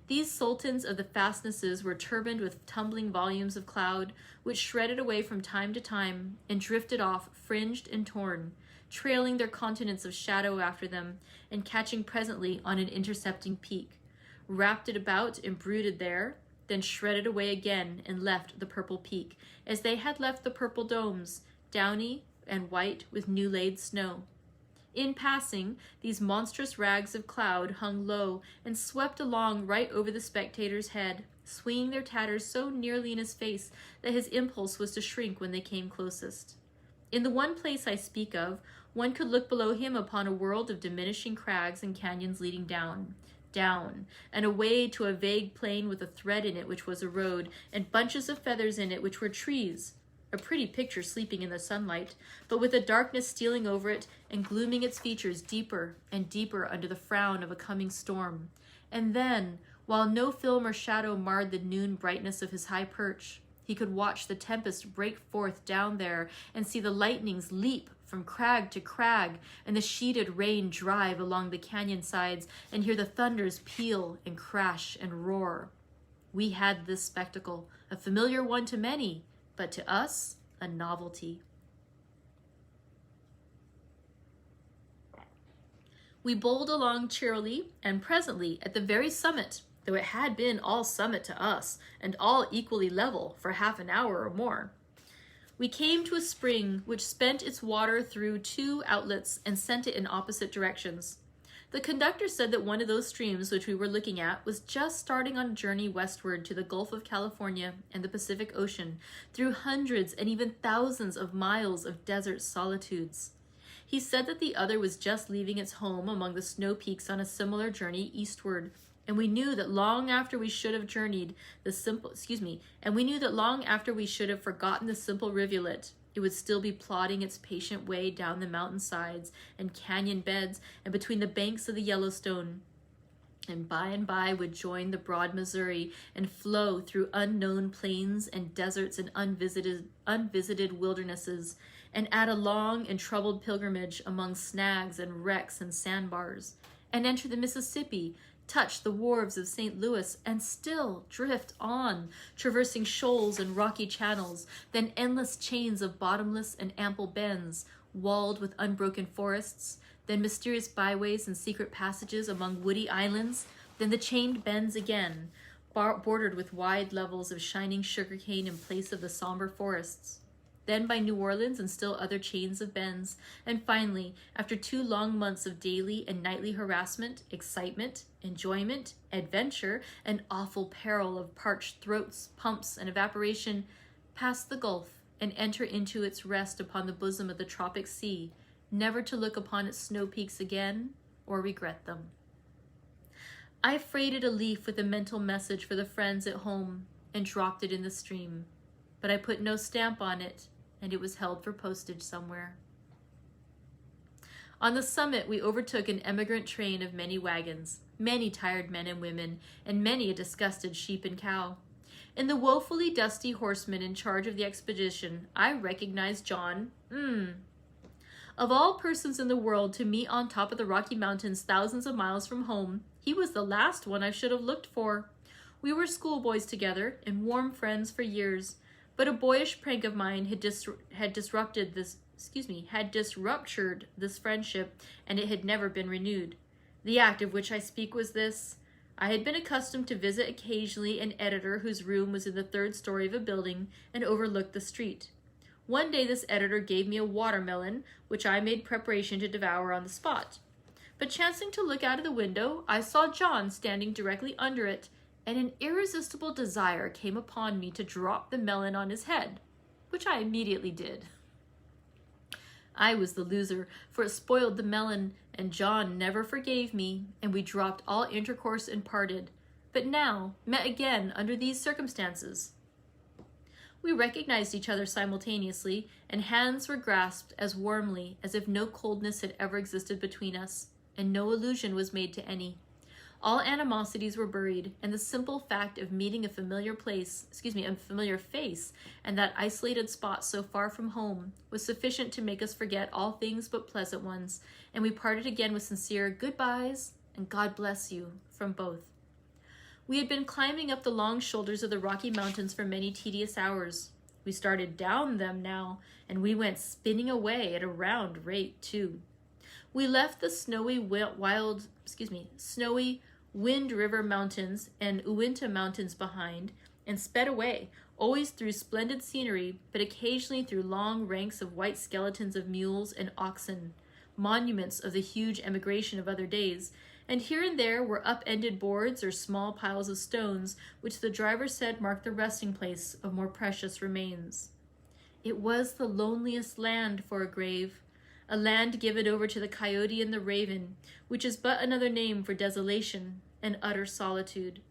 These sultans of the fastnesses were turbaned with tumbling volumes of cloud, which shredded away from time to time and drifted off, fringed and torn, trailing their continents of shadow after them, and catching presently on an intercepting peak, wrapped it about and brooded there, then shredded away again and left the purple peak, as they had left the purple domes, downy and white with new-laid snow. In passing, these monstrous rags of cloud hung low and swept along right over the spectator's head, swinging their tatters so nearly in his face that his impulse was to shrink when they came closest. In the one place I speak of, one could look below him upon a world of diminishing crags and canyons leading down, and away to a vague plain with a thread in it which was a road, and bunches of feathers in it which were trees, a pretty picture sleeping in the sunlight, but with a darkness stealing over it and glooming its features deeper and deeper under the frown of a coming storm. And then, while no film or shadow marred the noon brightness of his high perch, He could watch the tempest break forth down there and see the lightnings leap from crag to crag and the sheeted rain drive along the canyon sides and hear the thunders peal and crash and roar. We had this spectacle, a familiar one to many, but to us, a novelty. We bowled along cheerily, and presently, at the very summit, though it had been all summit to us, and all equally level for half an hour or more, we came to a spring which spent its water through 2 outlets and sent it in opposite directions. The conductor said that one of those streams which we were looking at was just starting on a journey westward to the Gulf of California and the Pacific Ocean, through hundreds and even thousands of miles of desert solitudes. He said that the other was just leaving its home among the snow peaks on a similar journey eastward, and we knew that long after we should have forgotten the simple rivulet, it would still be plodding its patient way down the mountainsides and canyon beds and between the banks of the Yellowstone, and by would join the broad Missouri and flow through unknown plains and deserts and unvisited wildernesses, and add a long and troubled pilgrimage among snags and wrecks and sandbars, and enter the Mississippi, touch the wharves of St. Louis, and still drift on, traversing shoals and rocky channels, then endless chains of bottomless and ample bends, walled with unbroken forests, then mysterious byways and secret passages among woody islands, then the chained bends again, bordered with wide levels of shining sugarcane in place of the somber forests, then by New Orleans and still other chains of bends, and finally, after 2 long months of daily and nightly harassment, excitement, enjoyment, adventure, and awful peril of parched throats, pumps, and evaporation, pass the Gulf and enter into its rest upon the bosom of the tropic sea, never to look upon its snow peaks again or regret them. I freighted a leaf with a mental message for the friends at home and dropped it in the stream, but I put no stamp on it, and it was held for postage somewhere. On the summit, we overtook an emigrant train of many wagons, many tired men and women, and many a disgusted sheep and cow. In the woefully dusty horseman in charge of the expedition, I recognized John. Of all persons in the world to meet on top of the Rocky Mountains thousands of miles from home, he was the last one I should have looked for. We were schoolboys together and warm friends for years, but a boyish prank of mine had disruptured this friendship, and it had never been renewed. The act of which I speak was this. I had been accustomed to visit occasionally an editor whose room was in the 3rd story of a building and overlooked the street. One day this editor gave me a watermelon, which I made preparation to devour on the spot. But chancing to look out of the window, I saw John standing directly under it, and an irresistible desire came upon me to drop the melon on his head, which I immediately did. I was the loser, for it spoiled the melon, and John never forgave me, and we dropped all intercourse and parted, but now met again under these circumstances. We recognized each other simultaneously, and hands were grasped as warmly as if no coldness had ever existed between us, and no allusion was made to any. All animosities were buried, and the simple fact of meeting a familiar face, and that isolated spot so far from home was sufficient to make us forget all things but pleasant ones, and we parted again with sincere goodbyes and God bless you from both. We had been climbing up the long shoulders of the Rocky Mountains for many tedious hours. We started down them now, and we went spinning away at a round rate too. We left the snowy Wind River Mountains and Uinta Mountains behind and sped away, always through splendid scenery, but occasionally through long ranks of white skeletons of mules and oxen, monuments of the huge emigration of other days, and here and there were upended boards or small piles of stones, which the driver said marked the resting place of more precious remains. It was the loneliest land for a grave, a land given over to the coyote and the raven, which is but another name for desolation and utter solitude.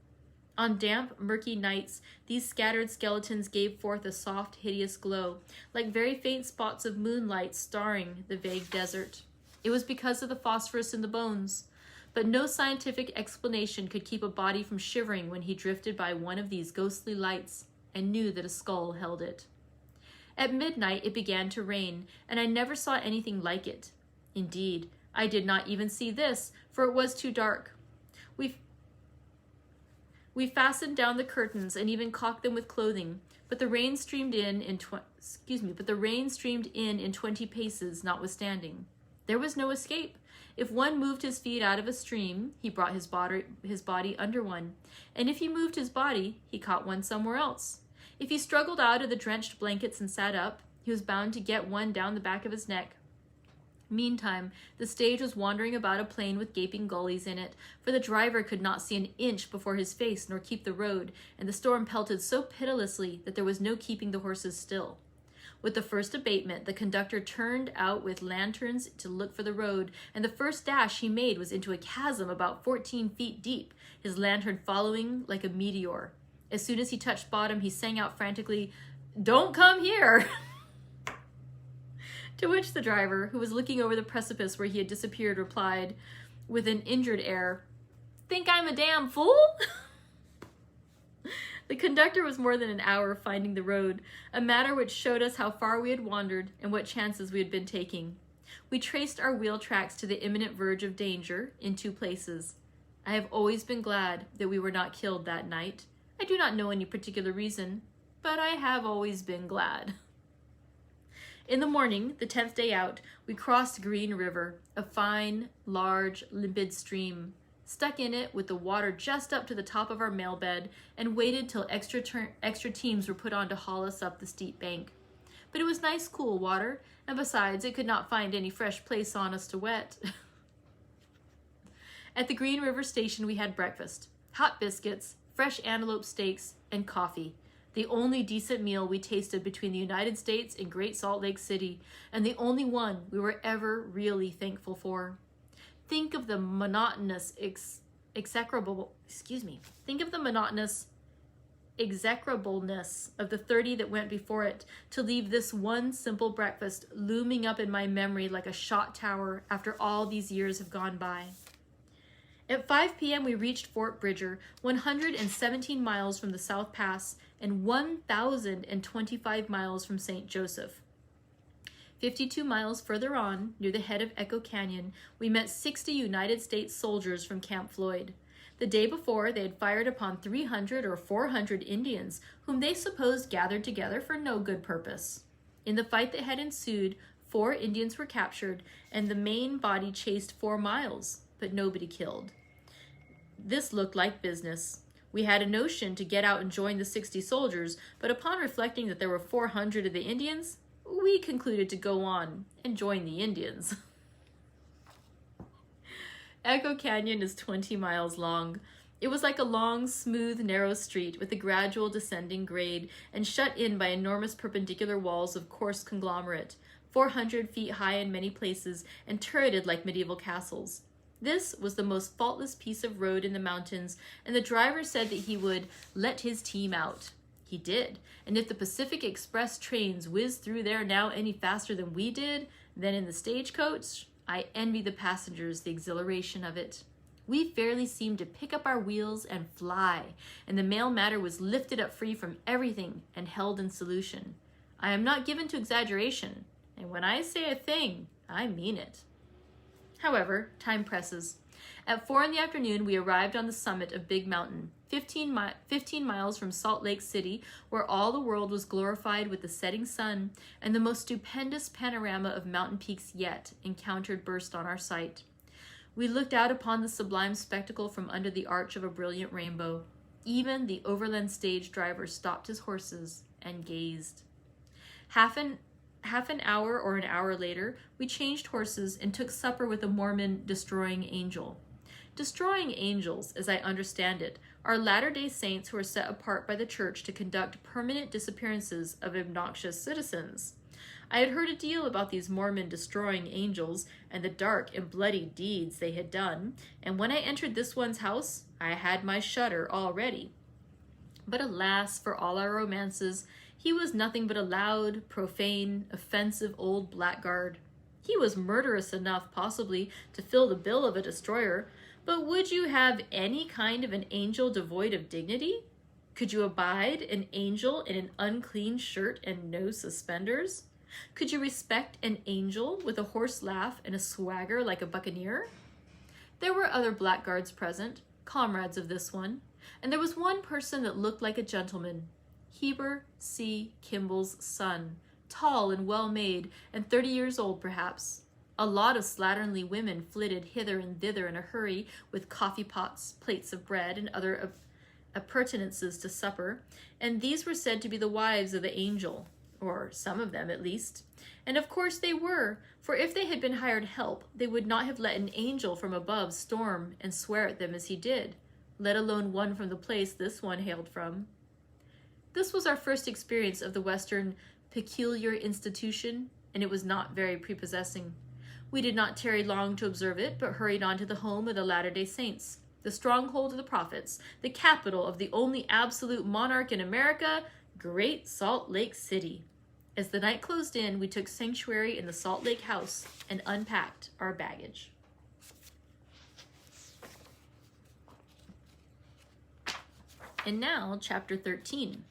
On damp, murky nights, these scattered skeletons gave forth a soft, hideous glow, like very faint spots of moonlight starring the vague desert. It was because of the phosphorus in the bones, but no scientific explanation could keep a body from shivering when he drifted by one of these ghostly lights. I knew that a skull held it. At midnight it began to rain, and I never saw anything like it. Indeed, I did not even see this, for it was too dark. We fastened down the curtains and even caulked them with clothing, but the rain streamed in 20 paces notwithstanding. There was no escape. If one moved his feet out of a stream, he brought his body under one, and if he moved his body, he caught one somewhere else. If he struggled out of the drenched blankets and sat up, he was bound to get one down the back of his neck. Meantime, the stage was wandering about a plain with gaping gullies in it, for the driver could not see an inch before his face nor keep the road, and the storm pelted so pitilessly that there was no keeping the horses still. With the first abatement, the conductor turned out with lanterns to look for the road, and the first dash he made was into a chasm about 14 feet deep, his lantern following like a meteor. As soon as he touched bottom, he sang out frantically, "Don't come here!" To which the driver, who was looking over the precipice where he had disappeared, replied, with an injured air, "Think I'm a damn fool?" The conductor was more than an hour finding the road, a matter which showed us how far we had wandered and what chances we had been taking. We traced our wheel tracks to the imminent verge of danger in 2 places. I have always been glad that we were not killed that night. I do not know any particular reason, but I have always been glad. In the morning, the 10th day out, we crossed Green River, a fine, large, limpid stream, stuck in it with the water just up to the top of our mail bed, and waited till extra teams were put on to haul us up the steep bank. But it was nice, cool water, and besides, it could not find any fresh place on us to wet. At the Green River station, we had breakfast, hot biscuits, fresh antelope steaks, and coffee. The only decent meal we tasted between the United States and Great Salt Lake City, and the only one we were ever really thankful for. Think of the monotonous execrableness of the 30 that went before it, to leave this one simple breakfast looming up in my memory like a shot tower after all these years have gone by. At 5 p.m. we reached Fort Bridger, 117 miles from the South Pass and 1,025 miles from St. Joseph. 52 miles further on, near the head of Echo Canyon, we met 60 United States soldiers from Camp Floyd. The day before, they had fired upon 300 or 400 Indians, whom they supposed gathered together for no good purpose. In the fight that had ensued, 4 Indians were captured, and the main body chased 4 miles, but nobody killed. This looked like business. We had a notion to get out and join the 60 soldiers, but upon reflecting that there were 400 of the Indians, we concluded to go on and join the Indians. Echo Canyon is 20 miles long. It was like a long, smooth, narrow street with a gradual descending grade and shut in by enormous perpendicular walls of coarse conglomerate, 400 feet high in many places and turreted like medieval castles. This was the most faultless piece of road in the mountains, and the driver said that he would let his team out. He did, and if the Pacific Express trains whizzed through there now any faster than we did, than in the stagecoach, I envy the passengers the exhilaration of it. We fairly seemed to pick up our wheels and fly, and the mail matter was lifted up free from everything and held in solution. I am not given to exaggeration, and when I say a thing, I mean it. However, time presses. At 4 in the afternoon, we arrived on the summit of Big Mountain, 15 miles from Salt Lake City, where all the world was glorified with the setting sun, and the most stupendous panorama of mountain peaks yet encountered burst on our sight. We looked out upon the sublime spectacle from under the arch of a brilliant rainbow. Even the overland stage driver stopped his horses and gazed. Half an hour or an hour later, we changed horses and took supper with a Mormon destroying angel. Destroying angels, as I understand it, are Latter-day Saints who are set apart by the church to conduct permanent disappearances of obnoxious citizens. I had heard a deal about these Mormon destroying angels and the dark and bloody deeds they had done, and when I entered this one's house, I had my shudder all ready. But alas, for all our romances, he was nothing but a loud, profane, offensive old blackguard. He was murderous enough, possibly, to fill the bill of a destroyer, but would you have any kind of an angel devoid of dignity? Could you abide an angel in an unclean shirt and no suspenders? Could you respect an angel with a hoarse laugh and a swagger like a buccaneer? There were other blackguards present, comrades of this one, and there was one person that looked like a gentleman, Heber C. Kimball's son, tall and well-made, and 30 years old perhaps. A lot of slatternly women flitted hither and thither in a hurry with coffee pots, plates of bread, and other appurtenances to supper, and these were said to be the wives of the angel, or some of them at least. And of course they were, for if they had been hired help, they would not have let an angel from above storm and swear at them as he did, let alone one from the place this one hailed from. This was our first experience of the Western peculiar institution, and it was not very prepossessing. We did not tarry long to observe it, but hurried on to the home of the Latter-day Saints, the stronghold of the prophets, the capital of the only absolute monarch in America, Great Salt Lake City. As the night closed in, we took sanctuary in the Salt Lake house and unpacked our baggage. And now, chapter 13.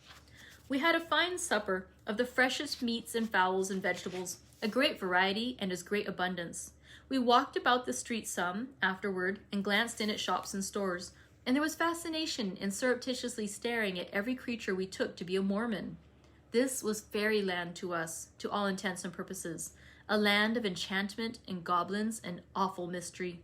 We had a fine supper of the freshest meats and fowls and vegetables, a great variety and as great abundance. We walked about the street some afterward and glanced in at shops and stores, and there was fascination in surreptitiously staring at every creature we took to be a Mormon. This was fairyland to us, to all intents and purposes, a land of enchantment and goblins and awful mystery.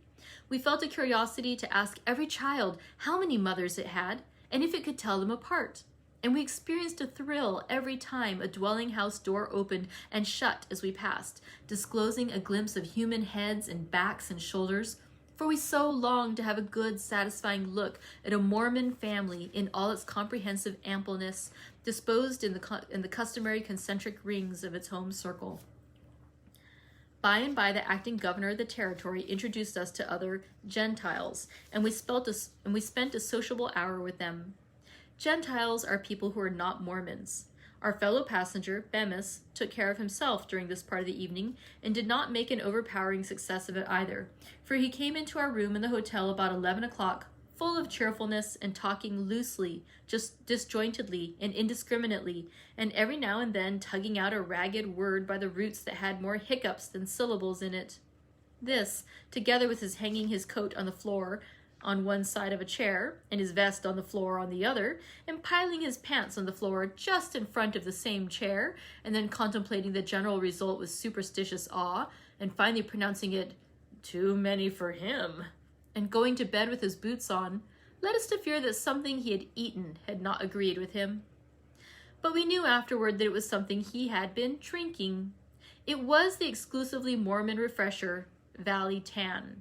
We felt a curiosity to ask every child how many mothers it had, and if it could tell them apart. And we experienced a thrill every time a dwelling house door opened and shut as we passed, disclosing a glimpse of human heads and backs and shoulders, for we so longed to have a good, satisfying look at a Mormon family in all its comprehensive ampleness, disposed in the customary concentric rings of its home circle. By and by, the acting governor of the territory introduced us to other Gentiles, and we spent a sociable hour with them. Gentiles are people who are not Mormons. Our fellow passenger, Bemis, took care of himself during this part of the evening and did not make an overpowering success of it either, for he came into our room in the hotel about 11 o'clock, full of cheerfulness and talking loosely, just disjointedly and indiscriminately, and every now and then tugging out a ragged word by the roots that had more hiccups than syllables in it. This, together with his hanging his coat on the floor on one side of a chair, and his vest on the floor on the other, and piling his pants on the floor just in front of the same chair, and then contemplating the general result with superstitious awe, and finally pronouncing it too many for him, and going to bed with his boots on, led us to fear that something he had eaten had not agreed with him. But we knew afterward that it was something he had been drinking. It was the exclusively Mormon refresher, Valley Tan.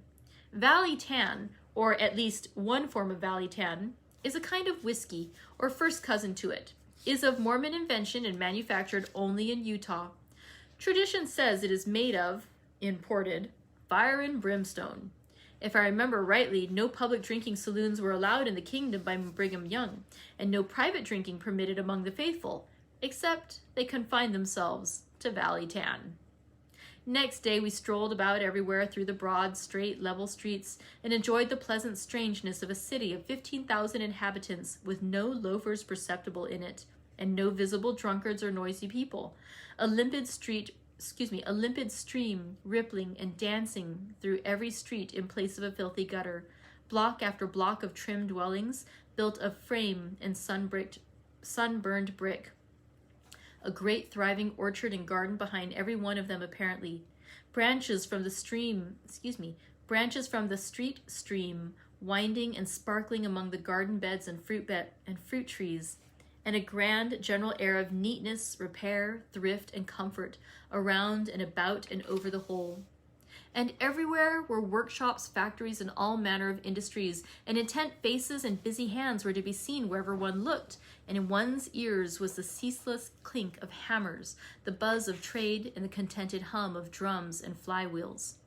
Valley Tan, or at least one form of Valley Tan, is a kind of whiskey, or first cousin to it, is of Mormon invention and manufactured only in Utah. Tradition says it is made of, imported, fire and brimstone. If I remember rightly, no public drinking saloons were allowed in the kingdom by Brigham Young, and no private drinking permitted among the faithful, except they confined themselves to Valley Tan. Next day we strolled about everywhere through the broad, straight, level streets and enjoyed the pleasant strangeness of a city of 15,000 inhabitants with no loafers perceptible in it and no visible drunkards or noisy people. A limpid stream rippling and dancing through every street in place of a filthy gutter. Block after block of trim dwellings built of frame and sun-burned brick. A great thriving orchard and garden behind every one of them apparently. Branches from the street stream winding and sparkling among the garden beds and fruit trees, and a grand general air of neatness, repair, thrift, and comfort around and about and over the whole. And everywhere were workshops, factories, and all manner of industries, and intent faces and busy hands were to be seen wherever one looked, and in one's ears was the ceaseless clink of hammers, the buzz of trade, and the contented hum of drums and flywheels.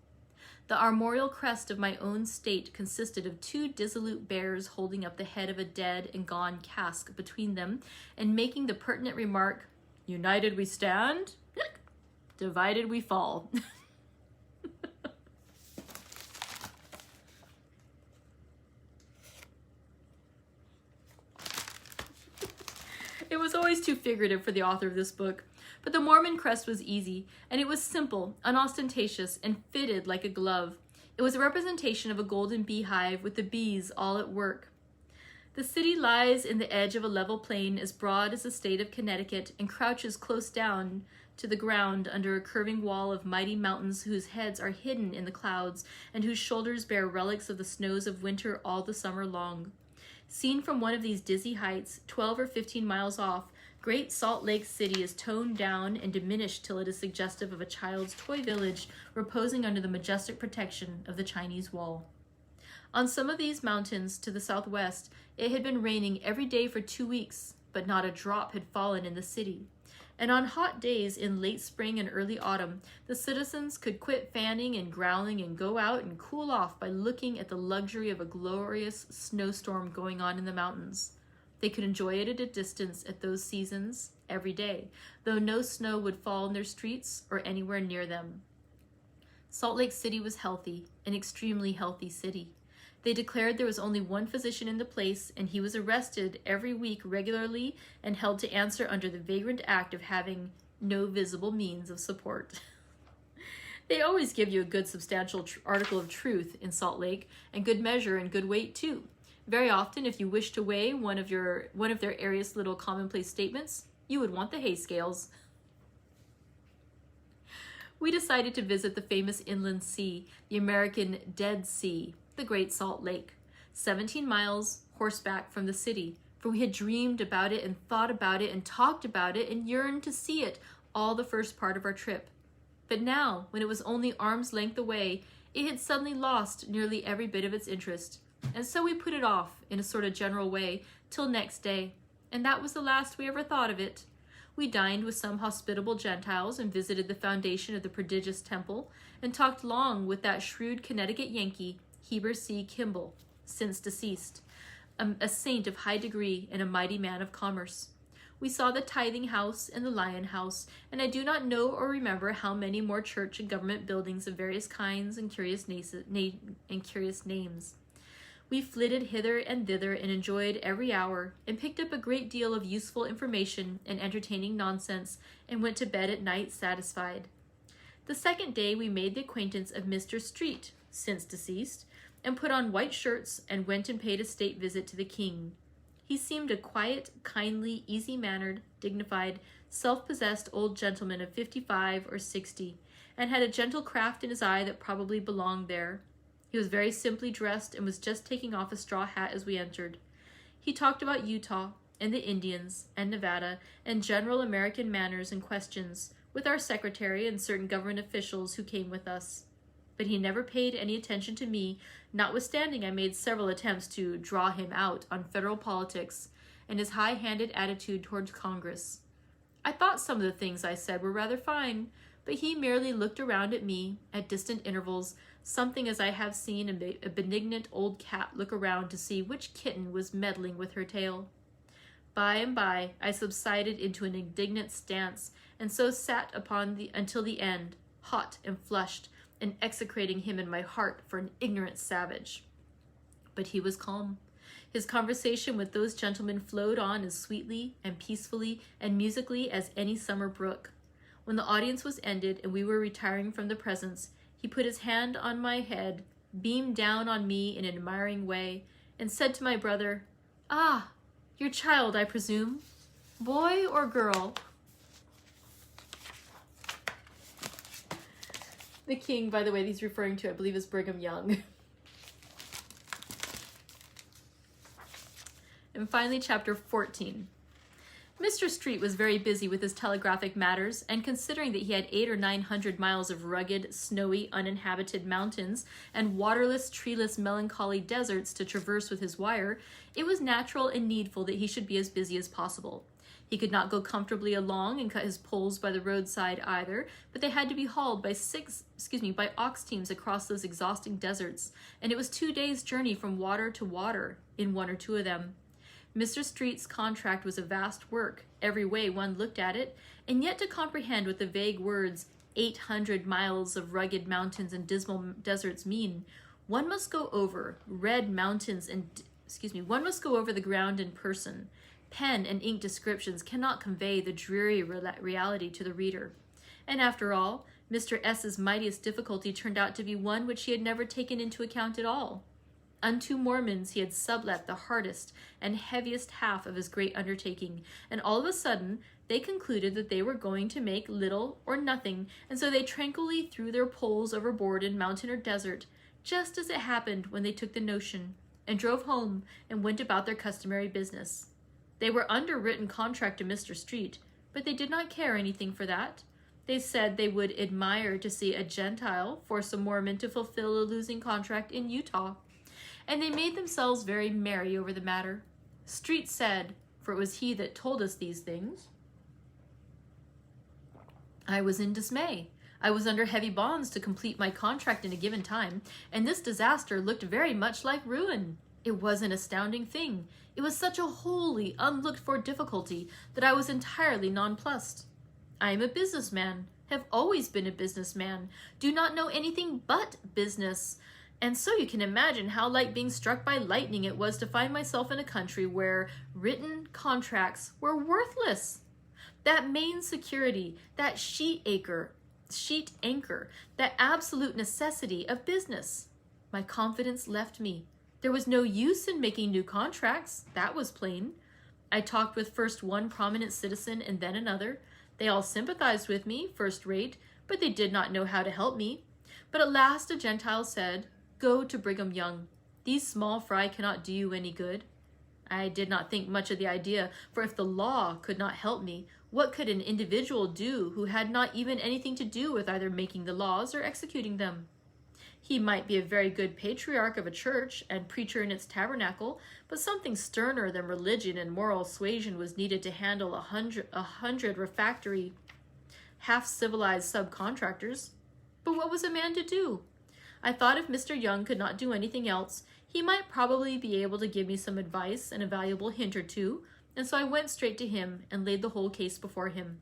The armorial crest of my own state consisted of 2 dissolute bears holding up the head of a dead and gone cask between them, and making the pertinent remark, "United we stand, divided we fall." It was always too figurative for the author of this book. But the Mormon crest was easy, and it was simple, unostentatious, and fitted like a glove. It was a representation of a golden beehive with the bees all at work. The city lies in the edge of a level plain as broad as the state of Connecticut and crouches close down to the ground under a curving wall of mighty mountains whose heads are hidden in the clouds and whose shoulders bear relics of the snows of winter all the summer long. Seen from one of these dizzy heights, 12 or 15 miles off, Great Salt Lake City is toned down and diminished till it is suggestive of a child's toy village reposing under the majestic protection of the Chinese Wall. On some of these mountains to the southwest, it had been raining every day for 2 weeks, but not a drop had fallen in the city. And on hot days in late spring and early autumn, the citizens could quit fanning and growling and go out and cool off by looking at the luxury of a glorious snowstorm going on in the mountains. They could enjoy it at a distance at those seasons every day, though no snow would fall in their streets or anywhere near them. Salt Lake City was healthy, an extremely healthy city. They declared there was only one physician in the place, and he was arrested every week regularly and held to answer under the vagrant act of having no visible means of support. They always give you a good substantial article of truth in Salt Lake, and good measure and good weight too. Very often, if you wish to weigh one of their area's little commonplace statements, you would want the hay scales. We decided to visit the famous inland sea, the American Dead Sea, the Great Salt Lake, 17 miles horseback from the city, for we had dreamed about it and thought about it and talked about it and yearned to see it all the first part of our trip. But now, when it was only arm's length away, it had suddenly lost nearly every bit of its interest, and so we put it off in a sort of general way till next day, and that was the last we ever thought of it. We dined with some hospitable Gentiles and visited the foundation of the prodigious temple and talked long with that shrewd Connecticut Yankee, Heber C. Kimball, since deceased, a saint of high degree and a mighty man of commerce. We saw the tithing house and the lion house, and I do not know or remember how many more church and government buildings of various kinds and curious names. We flitted hither and thither and enjoyed every hour, and picked up a great deal of useful information and entertaining nonsense, and went to bed at night satisfied. The second day we made the acquaintance of Mr. Street, since deceased, and put on white shirts and went and paid a state visit to the king. He seemed a quiet, kindly, easy-mannered, dignified, self-possessed old gentleman of 55 or 60, and had a gentle craft in his eye that probably belonged there. He was very simply dressed and was just taking off a straw hat as we entered. He talked about Utah and the Indians and Nevada and general American manners and questions with our secretary and certain government officials who came with us. But he never paid any attention to me, notwithstanding I made several attempts to draw him out on federal politics and his high-handed attitude towards Congress. I thought some of the things I said were rather fine, but he merely looked around at me at distant intervals, something as I have seen a benignant old cat look around to see which kitten was meddling with her tail. By and by, I subsided into an indignant stance, and so sat until the end, hot and flushed, and execrating him in my heart for an ignorant savage. But he was calm. His conversation with those gentlemen flowed on as sweetly and peacefully and musically as any summer brook. When the audience was ended and we were retiring from the presence, he put his hand on my head, beamed down on me in an admiring way, and said to my brother, "Ah, your child, I presume. Boy or girl?" The king, by the way, he's referring to, I believe, is Brigham Young. And finally, chapter 14. Mr. Street was very busy with his telegraphic matters, and considering that he had 800 or 900 miles of rugged, snowy, uninhabited mountains and waterless, treeless, melancholy deserts to traverse with his wire, it was natural and needful that he should be as busy as possible. He could not go comfortably along and cut his poles by the roadside either, but they had to be hauled by ox teams across those exhausting deserts, and it was 2 days' journey from water to water in one or two of them. Mr. Street's contract was a vast work, every way one looked at it, and yet to comprehend what the vague words 800 miles of rugged mountains and dismal deserts mean, one must go over the ground in person, Pen and ink descriptions cannot convey the dreary reality to the reader. And after all, Mr. S.'s mightiest difficulty turned out to be one which he had never taken into account at all. Unto Mormons he had sublet the hardest and heaviest half of his great undertaking, and all of a sudden they concluded that they were going to make little or nothing, and so they tranquilly threw their poles overboard in mountain or desert, just as it happened when they took the notion, and drove home and went about their customary business. They were under written contract to Mr. Street, but they did not care anything for that. They said they would admire to see a Gentile force a Mormon to fulfill a losing contract in Utah, and they made themselves very merry over the matter. Street said, for it was he that told us these things, I was in dismay. I was under heavy bonds to complete my contract in a given time, and this disaster looked very much like ruin. It was an astounding thing. It was such a wholly unlooked-for difficulty that I was entirely nonplussed. I am a businessman, have always been a businessman, do not know anything but business, and so you can imagine how like being struck by lightning it was to find myself in a country where written contracts were worthless. That main security, that sheet anchor, that absolute necessity of business. My confidence left me. There was no use in making new contracts, that was plain. I talked with first one prominent citizen and then another. They all sympathized with me, first rate, but they did not know how to help me. But at last a Gentile said, Go to Brigham Young. These small fry cannot do you any good. I did not think much of the idea, for if the law could not help me, what could an individual do who had not even anything to do with either making the laws or executing them? He might be a very good patriarch of a church and preacher in its tabernacle, but something sterner than religion and moral suasion was needed to handle a hundred refractory, half-civilized subcontractors. But what was a man to do? I thought if Mr. Young could not do anything else, he might probably be able to give me some advice and a valuable hint or two, and so I went straight to him and laid the whole case before him.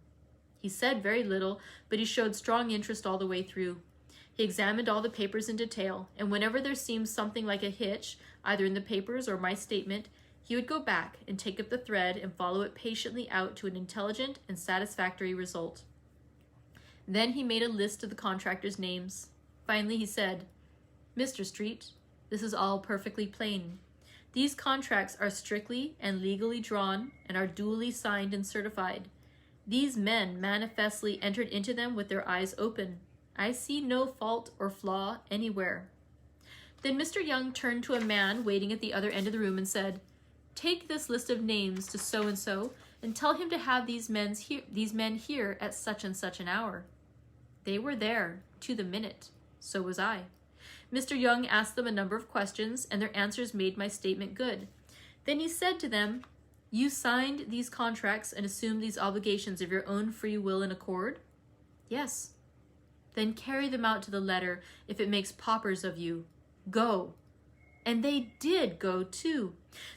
He said very little, but he showed strong interest all the way through. He examined all the papers in detail, and whenever there seemed something like a hitch, either in the papers or my statement, he would go back and take up the thread and follow it patiently out to an intelligent and satisfactory result. Then he made a list of the contractors' names. Finally he said, Mr. Street, this is all perfectly plain. These contracts are strictly and legally drawn and are duly signed and certified. These men manifestly entered into them with their eyes open. I see no fault or flaw anywhere. Then Mr. Young turned to a man waiting at the other end of the room and said, Take this list of names to so-and-so and tell him to have these men here at such and such an hour. They were there, to the minute. So was I. Mr. Young asked them a number of questions, and their answers made my statement good. Then he said to them, You signed these contracts and assumed these obligations of your own free will and accord? Yes. Then carry them out to the letter if it makes paupers of you. Go. And they did go too.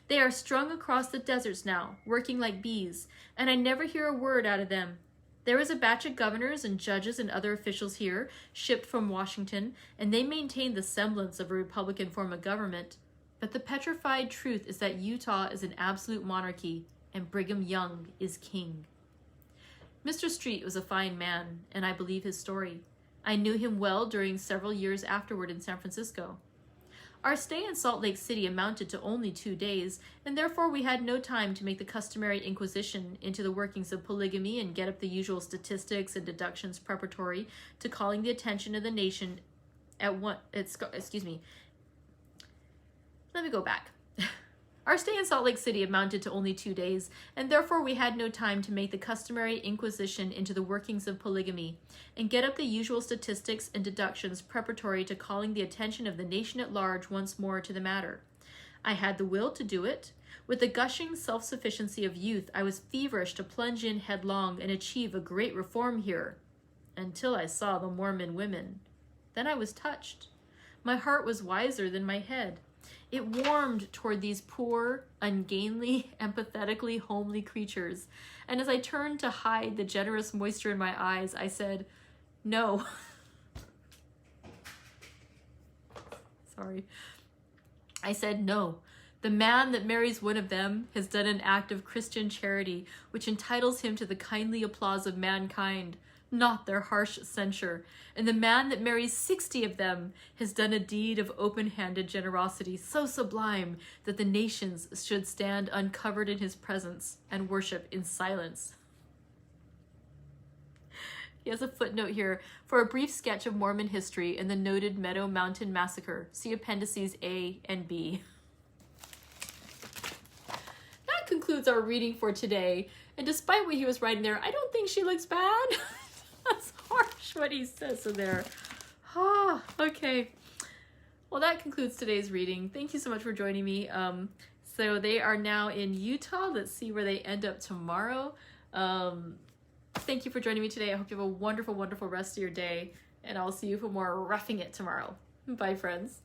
They are strung across the deserts now, working like bees, and I never hear a word out of them. There is a batch of governors and judges and other officials here, shipped from Washington, and they maintain the semblance of a Republican form of government. But the petrified truth is that Utah is an absolute monarchy, and Brigham Young is king. Mr. Street was a fine man, and I believe his story. I knew him well during several years afterward in San Francisco. Our stay in Salt Lake City amounted to only 2 days, and therefore we had no time to make the customary inquisition into the workings of polygamy and get up the usual statistics and deductions preparatory to calling the attention of the nation at one. Let me go back. Our stay in Salt Lake City amounted to only 2 days, and therefore we had no time to make the customary inquisition into the workings of polygamy and get up the usual statistics and deductions preparatory to calling the attention of the nation at large once more to the matter. I had the will to do it. With the gushing self-sufficiency of youth, I was feverish to plunge in headlong and achieve a great reform here, until I saw the Mormon women. Then I was touched. My heart was wiser than my head. It warmed toward these poor, ungainly, empathetically homely creatures, and as I turned to hide the generous moisture in my eyes, I said, No. Sorry. I said, No. The man that marries one of them has done an act of Christian charity which entitles him to the kindly applause of mankind, not their harsh censure. And the man that marries 60 of them has done a deed of open-handed generosity so sublime that the nations should stand uncovered in his presence and worship in silence. He has a footnote here. For a brief sketch of Mormon history and the noted Meadow Mountain Massacre, see appendices A and B. That concludes our reading for today. And despite what he was writing there, I don't think she looks bad. That's harsh what he says in there. Ah, okay. Well, that concludes today's reading. Thank you so much for joining me. So they are now in Utah. Let's see where they end up tomorrow. Thank you for joining me today. I hope you have a wonderful, wonderful rest of your day. And I'll see you for more Roughing It tomorrow. Bye, friends.